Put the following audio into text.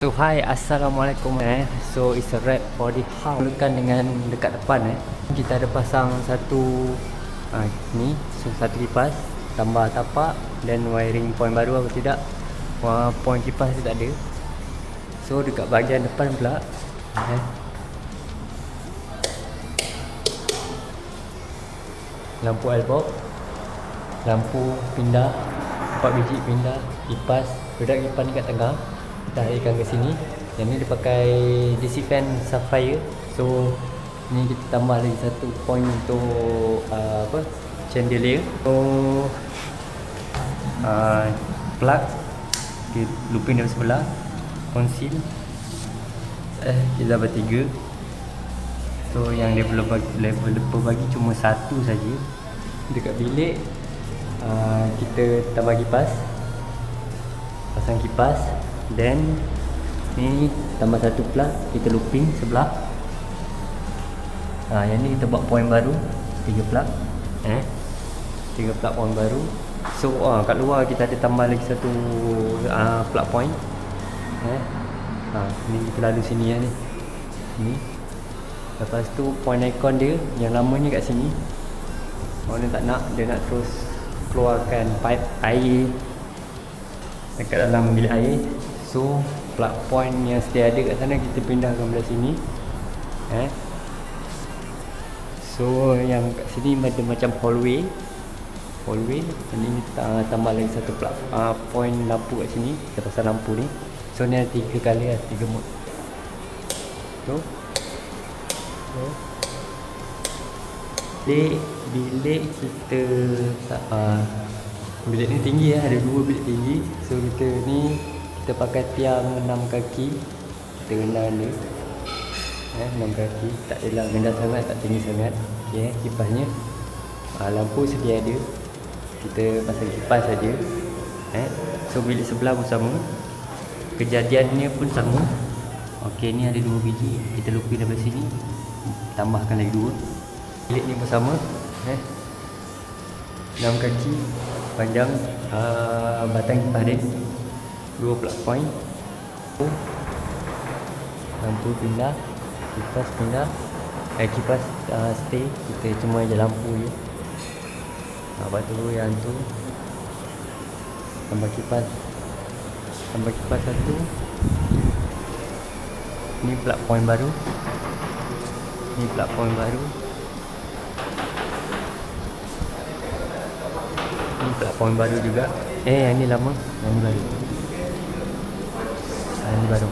So hi, assalamualaikum. So it's a wrap for the house. Mulakan dengan dekat depan kita ada pasang satu ni, so satu kipas tambah tapak dan wiring point baru atau tidak. Point kipas dia tak ada. So dekat bahagian depan pula lampu elbow, lampu pindah 4 biji pindah, kipas, bedak kipas ni kat tengah. Kita alihkan ke sini. Yang ni dia pakai DC fan Sapphire. So ni kita tambah lagi satu point untuk chandelier. So plug okay, looping dari sebelah, conceal kita bertiga. So yang level bagi cuma satu saja. Dekat bilik kita tambah kipas, pasang kipas. Then ni tambah satu plug, kita looping sebelah. Yang ni kita buat point baru, 3 plug 3 plug point baru. So kat luar kita ada tambah lagi satu plug point. Ni kita lalu sini ni. Lepas tu point icon dia yang lamanya kat sini. Orang tak nak, dia nak terus keluarkan pipe air dekat dalam bilik air. So plug point yang sedia ada kat sana kita pindahkan belah sini. So yang kat sini ada macam hallway. Ini kita tambah lagi satu plug point lampu kat sini. Kita pasang lampu ni. So ni ada 3 kali 3 mode. Bilik kita bilik ni tinggi ada 2 bilik tinggi. So kita pakai tiang 6 kaki. Kita rendah ni 6 kaki, tak adalah rendah sangat, tak tinggi sangat. Okey, kipasnya lampu sedia ada, kita pasang kipas saja. So bilik sebelah pun sama, kejadiannya pun sama. Okey, ni ada 2 biji, kita looping dari sini, tambahkan lagi 2. Bilik ni pun sama, 6 kaki panjang, batang kipas dia 2 plug point. Lampu pindah, kipas pindah, kipas stay, kita cuma je lampu je. Lepas tu yang tu tambah kipas satu. Ni plug point baru, ni plug point baru, ni plug point baru juga. Yang ni lama, yang ni baru. Ini baru.